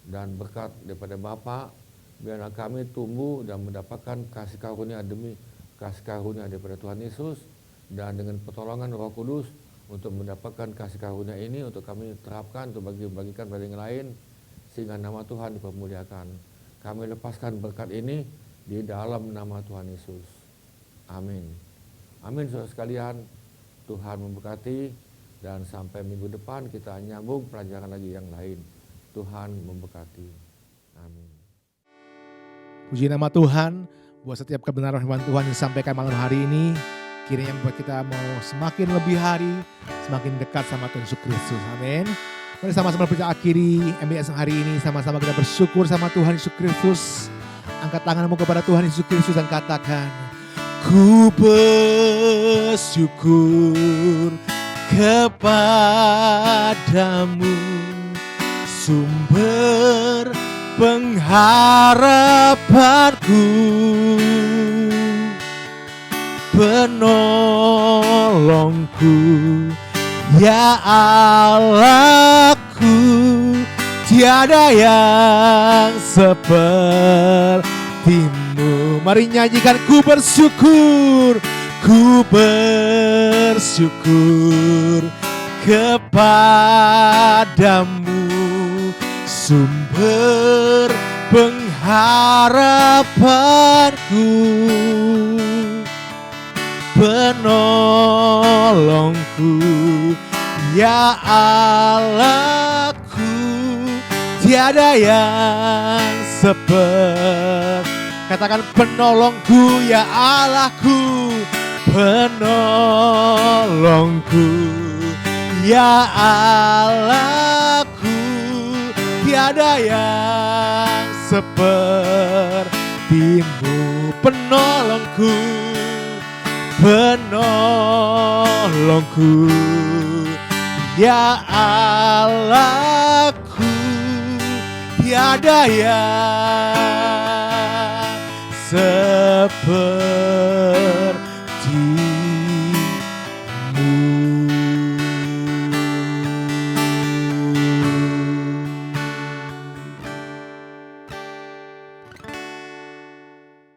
dan berkat daripada Bapa. Biarlah kami tumbuh dan mendapatkan kasih karunia demi kasih karunia daripada Tuhan Yesus, dan dengan pertolongan Roh Kudus untuk mendapatkan kasih karunia ini untuk kami terapkan, untuk bagikan pada yang lain, sehingga nama Tuhan dipermuliakan. Kami lepaskan berkat ini di dalam nama Tuhan Yesus. Amin. Amin saudara sekalian, Tuhan memberkati, dan sampai minggu depan kita nyambung pelajaran lagi yang lain. Tuhan memberkati. Amin. Puji nama Tuhan buat setiap kebenaran firman Tuhan yang disampaikan malam hari ini. Kiranya membuat kita mau semakin lebih hari, semakin dekat sama Tuhan Yesus Kristus. Amin. Mari sama-sama kita akhiri MBS hari ini, sama-sama kita bersyukur sama Tuhan Yesus Kristus. Angkat tanganmu kepada Tuhan Yesus Kristus dan katakan, ku bersyukur kepadamu sumber pengharapanku, penolongku, ya Allahku, tiada yang sepertimu. Mari nyanyikan, ku bersyukur kepadamu, sumber pengharapanku, penolongku, ya Allahku, tiada yang seperti. Katakan, penolongku, ya Allahku, penolongku, ya Allahku, tiada yang sepertimu. Penolongku, penolongku, ya Allahku, tiada yang sepertimu.